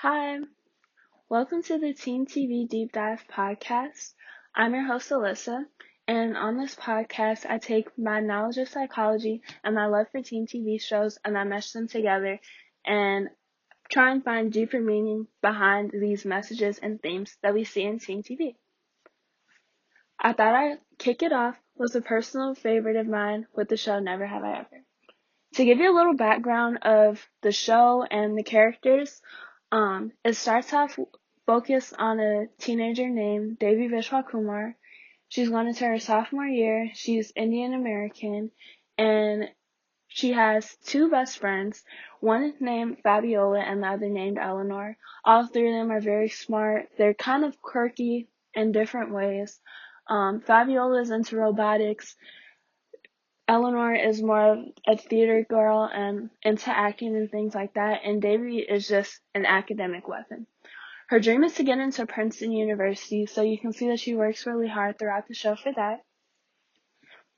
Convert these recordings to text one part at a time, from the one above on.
Hi, welcome to the Teen TV Deep Dive podcast. I'm your host, Alyssa, and on this podcast, I take my knowledge of psychology and my love for teen TV shows and I mesh them together and try and find deeper meaning behind these messages and themes that we see in teen TV. I thought I'd kick it off with a personal favorite of mine with the show Never Have I Ever. To give you a little background of the show and the characters, it starts off focused on a teenager named Devi Vishwakumar. She's going into her sophomore year. She's Indian American, and she has two best friends. One is named Fabiola and the other named Eleanor. All three of them are very smart. They're kind of quirky in different ways. Fabiola is into robotics. Eleanor is more of a theater girl and into acting and things like that, and Devi is just an academic weapon. Her dream is to get into Princeton University, so you can see that she works really hard throughout the show for that.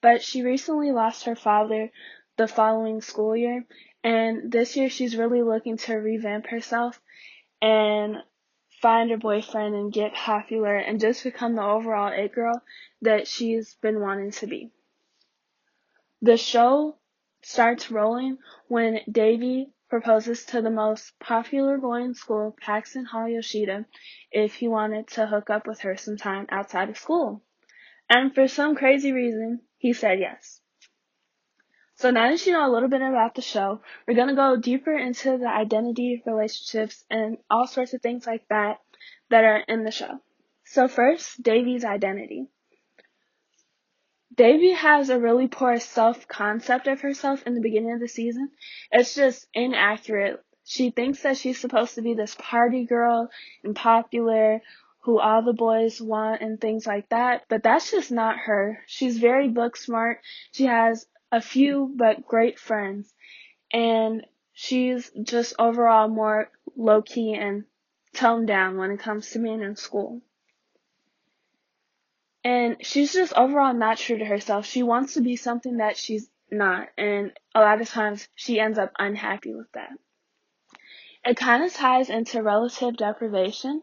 But she recently lost her father the following school year, and this year she's really looking to revamp herself and find a boyfriend and get popular and just become the overall it girl that she's been wanting to be. The show starts rolling when Devi proposes to the most popular boy in school, Paxton Hall Yoshida, if he wanted to hook up with her sometime outside of school. And for some crazy reason, he said yes. So now that you know a little bit about the show, we're going to go deeper into the identity, relationships, and all sorts of things like that are in the show. So first, Devi's identity. Devi has a really poor self-concept of herself in the beginning of the season. It's just inaccurate. She thinks that she's supposed to be this party girl and popular, who all the boys want and things like that, but that's just not her. She's very book smart. She has a few but great friends, and she's just overall more low-key and toned down when it comes to being in school. And she's just overall not true to herself. She wants to be something that she's not, and a lot of times she ends up unhappy with that. It kind of ties into relative deprivation,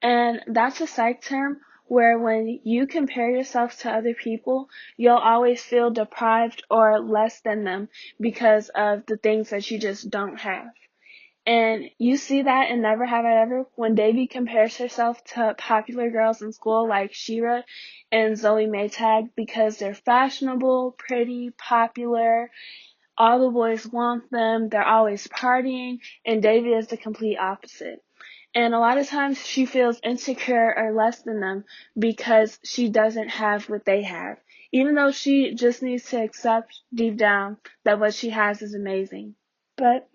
and that's a psych term where when you compare yourself to other people, you'll always feel deprived or less than them because of the things that you just don't have. And you see that in Never Have I Ever when Devi compares herself to popular girls in school like Shira and Zoe Maytag because they're fashionable, pretty, popular. All the boys want them. They're always partying. And Devi is the complete opposite. And a lot of times she feels insecure or less than them because she doesn't have what they have. Even though she just needs to accept deep down that what she has is amazing. But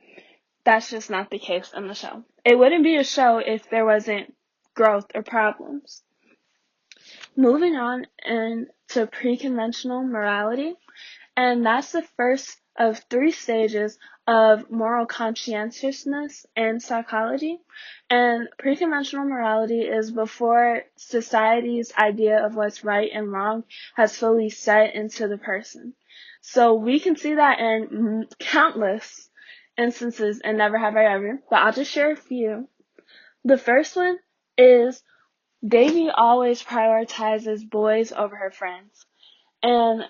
that's just not the case in the show. It wouldn't be a show if there wasn't growth or problems. Moving on into pre-conventional morality, and that's the first of 3 stages of moral conscientiousness in psychology. And pre-conventional morality is before society's idea of what's right and wrong has fully set into the person. So we can see that in countless instances in Never Have I Ever, but I'll just share a few. The first one is Devi always prioritizes boys over her friends. And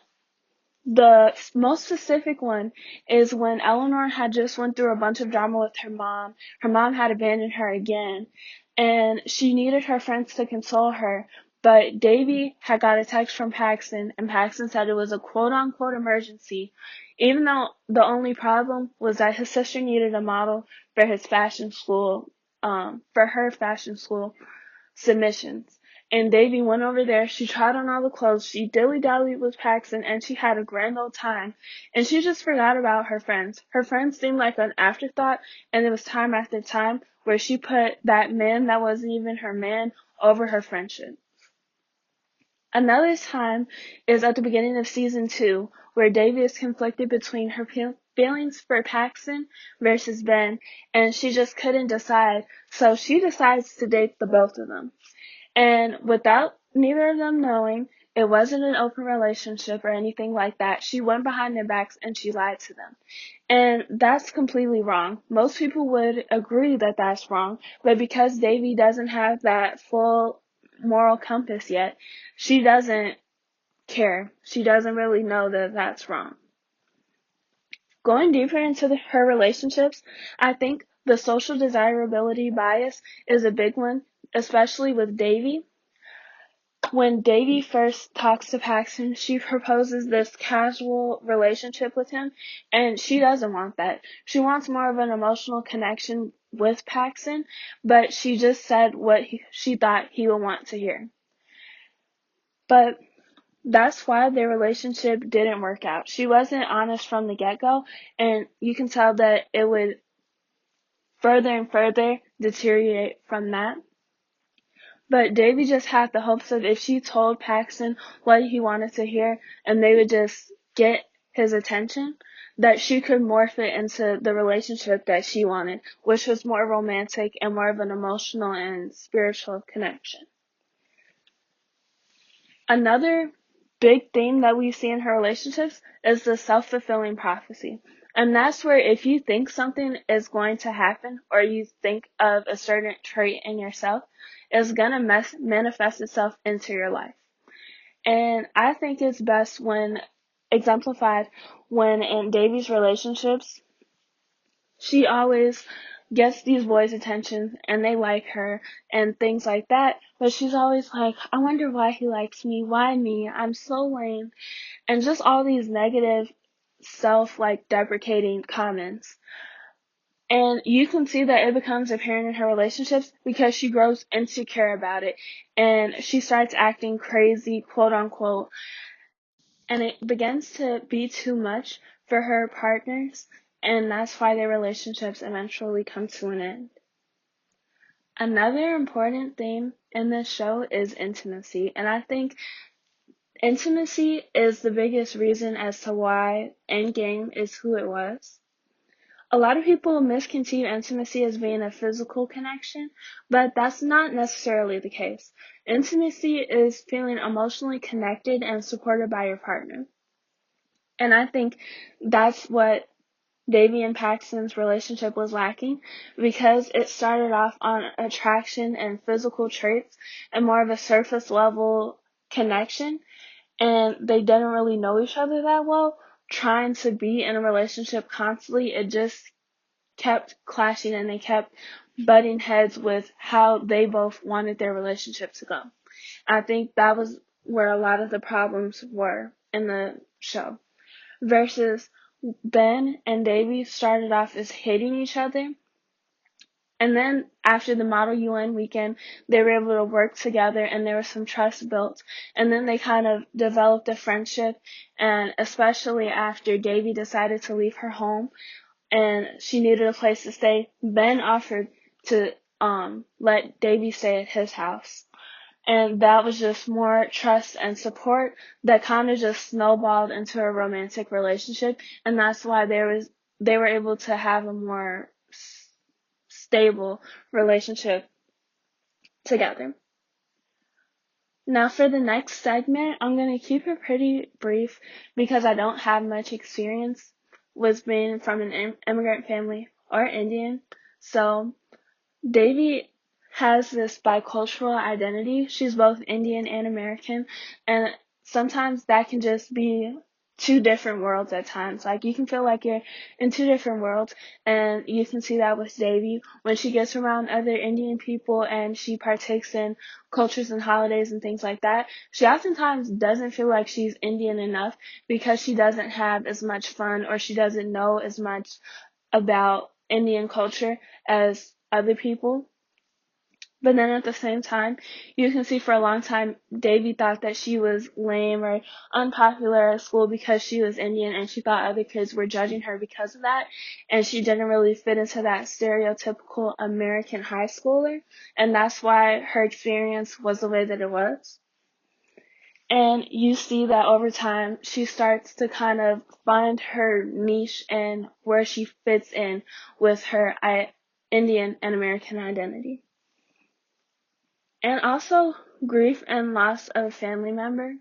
the most specific one is when Eleanor had just went through a bunch of drama with her mom. Her mom had abandoned her again, and she needed her friends to console her. But Devi had got a text from Paxton, and Paxton said it was a quote-unquote emergency, even though the only problem was that his sister needed a model for his fashion school, for her fashion school submissions. And Devi went over there, she tried on all the clothes, she dilly-dallied with Paxton, and she had a grand old time. And she just forgot about her friends. Her friends seemed like an afterthought, and it was time after time where she put that man that wasn't even her man over her friendship. Another time is at the beginning of season 2, where Devi is conflicted between her feelings for Paxton versus Ben, and she just couldn't decide, so she decides to date the both of them. And without neither of them knowing, It wasn't an open relationship or anything like that. She went behind their backs and she lied to them. And that's completely wrong. Most people would agree that that's wrong, but because Devi doesn't have that full moral compass yet, she doesn't care. She doesn't really know that that's wrong. Going deeper into her relationships, I think the social desirability bias is a big one, especially with Devi. When Devi first talks to Paxton, she proposes this casual relationship with him, and she doesn't want that. She wants more of an emotional connection with Paxton, but she just said what she thought he would want to hear. But that's why their relationship didn't work out. She wasn't honest from the get-go, and you can tell that it would further and further deteriorate from that. But Devi just had the hopes of if she told Paxton what he wanted to hear and they would just get his attention, that she could morph it into the relationship that she wanted, which was more romantic and more of an emotional and spiritual connection. Another big theme that we see in her relationships is the self-fulfilling prophecy. And that's where if you think something is going to happen or you think of a certain trait in yourself, it's going to manifest itself into your life. And I think it's best when exemplified when in Devi's relationships, she always gets these boys' attention and they like her and things like that, but she's always like, I wonder why he likes me, why me, I'm so lame, and just all these negative deprecating comments. And you can see that it becomes apparent in her relationships because she grows insecure about it and she starts acting crazy, quote unquote, and it begins to be too much for her partners, and that's why their relationships eventually come to an end. Another important theme in this show is intimacy, and I think intimacy is the biggest reason as to why Endgame is who it was. A lot of people misconceive intimacy as being a physical connection, but that's not necessarily the case. Intimacy is feeling emotionally connected and supported by your partner. And I think that's what Devi and Paxton's relationship was lacking, because it started off on attraction and physical traits and more of a surface level connection, and they didn't really know each other that well. Trying to be in a relationship constantly, it just kept clashing and they kept butting heads with how they both wanted their relationship to go. I think that was where a lot of the problems were in the show. Versus Ben and Devi started off as hating each other. And then after the Model UN weekend, they were able to work together and there was some trust built. And then they kind of developed a friendship. And especially after Devi decided to leave her home and she needed a place to stay, Ben offered to let Devi stay at his house. And that was just more trust and support that kind of just snowballed into a romantic relationship. And that's why they were able to have a more stable relationship together. Now for the next segment, I'm going to keep it pretty brief because I don't have much experience with being from an immigrant family or Indian. So Devi has this bicultural identity. She's both Indian and American, and sometimes that can just be two different worlds at times. Like, you can feel like you're in two different worlds, and you can see that with Devi when she gets around other Indian people and she partakes in cultures and holidays and things like that. She oftentimes doesn't feel like she's Indian enough because she doesn't have as much fun or she doesn't know as much about Indian culture as other people. But then at the same time, you can see for a long time, Devi thought that she was lame or unpopular at school because she was Indian, and she thought other kids were judging her because of that, and she didn't really fit into that stereotypical American high schooler, and that's why her experience was the way that it was. And you see that over time, she starts to kind of find her niche and where she fits in with her Indian and American identity. And also grief and loss of a family member.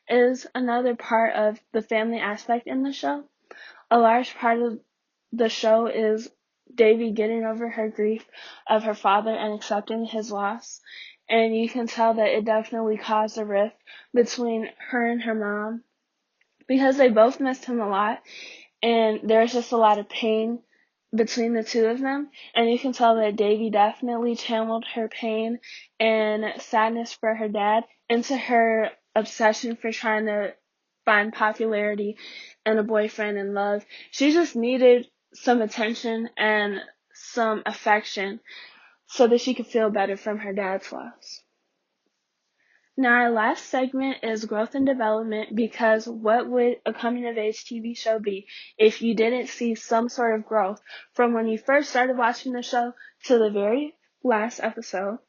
is another part of the family aspect in the show. A large part of the show is Devi getting over her grief of her father and accepting his loss. And you can tell that it definitely caused a rift between her and her mom because they both missed him a lot, and there's just a lot of pain between the two of them. And you can tell that Devi definitely channeled her pain and sadness for her dad into her obsession for trying to find popularity and a boyfriend and love. She just needed some attention and some affection so that she could feel better from her dad's loss. Now, our last segment is growth and development, because what would a coming-of-age TV show be if you didn't see some sort of growth from when you first started watching the show to the very last episode?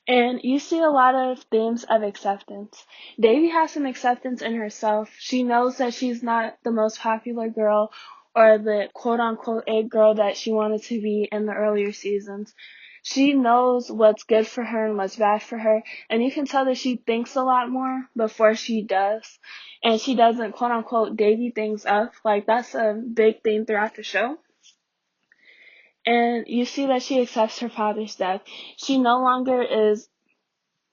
And you see a lot of themes of acceptance. Devi has some acceptance in herself. She knows that she's not the most popular girl or the quote-unquote it girl that she wanted to be in the earlier seasons. She knows what's good for her and what's bad for her, and you can tell that she thinks a lot more before she does. And she doesn't quote-unquote Devi things up. Like, that's a big theme throughout the show. And you see that she accepts her father's death. She no longer is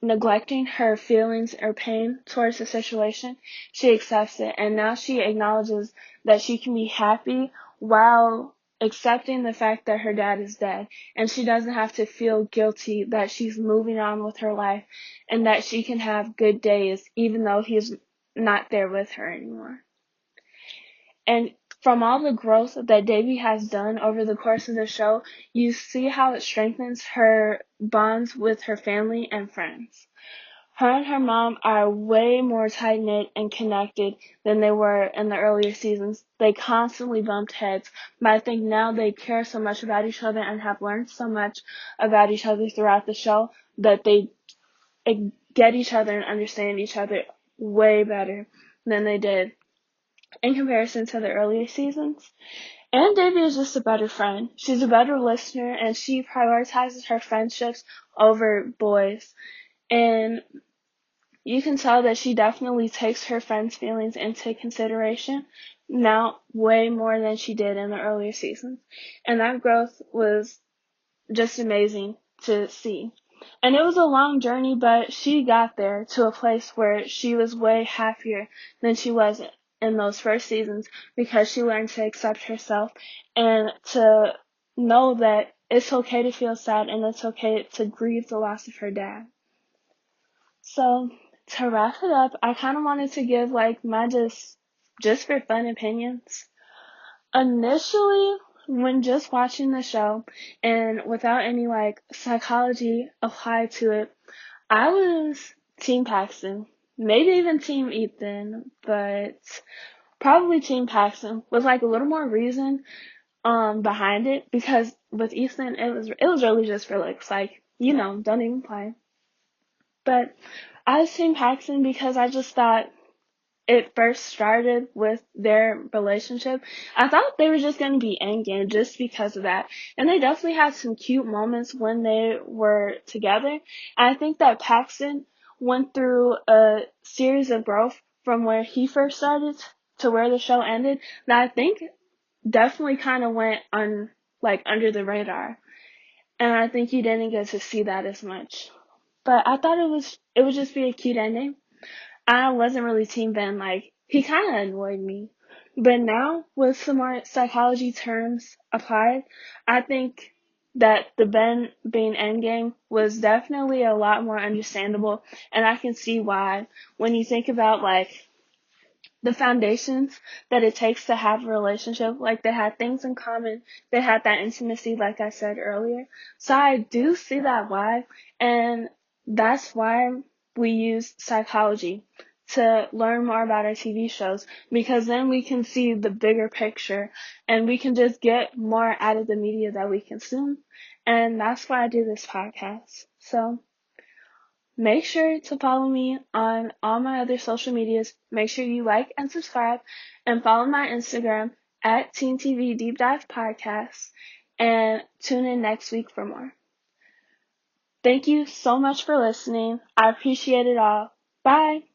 neglecting her feelings or pain towards the situation. She accepts it, and now she acknowledges that she can be happy while accepting the fact that her dad is dead, and she doesn't have to feel guilty that she's moving on with her life and that she can have good days even though he's not there with her anymore. And from all the growth that Devi has done over the course of the show, you see how it strengthens her bonds with her family and friends. Her and her mom are way more tight-knit and connected than they were in the earlier seasons. They constantly bumped heads, but I think now they care so much about each other and have learned so much about each other throughout the show that they get each other and understand each other way better than they did in comparison to the earlier seasons. And Devi is just a better friend. She's a better listener, and she prioritizes her friendships over boys. And you can tell that she definitely takes her friends' feelings into consideration now way more than she did in the earlier seasons. And that growth was just amazing to see. And it was a long journey, but she got there to a place where she was way happier than she was in those first seasons, because she learned to accept herself and to know that it's okay to feel sad and it's okay to grieve the loss of her dad. So to wrap it up, I kind of wanted to give like my just for fun opinions. Initially, when just watching the show and without any like psychology applied to it, I was Team Paxton, maybe even Team Ethan, but probably Team Paxton with like a little more reason behind it, because with Ethan it was really just for looks, like, don't even play. But I was Team Paxton because I just thought it first started with their relationship. I thought they were just going to be endgame just because of that. And they definitely had some cute moments when they were together. And I think that Paxton went through a series of growth from where he first started to where the show ended that I think definitely kind of went under the radar. And I think you didn't get to see that as much. But I thought it would just be a cute ending. I wasn't really Team Ben. Like, he kind of annoyed me. But now, with some more psychology terms applied, I think that the Ben being endgame was definitely a lot more understandable. And I can see why, when you think about, like, the foundations that it takes to have a relationship. Like, they had things in common. They had that intimacy, like I said earlier. So I do see that why. And that's why we use psychology to learn more about our TV shows, because then we can see the bigger picture and we can just get more out of the media that we consume. And that's why I do this podcast. So make sure to follow me on all my other social medias. Make sure you like and subscribe, and follow my Instagram at teentvdeepdivepodcast, and tune in next week for more. Thank you so much for listening. I appreciate it all. Bye.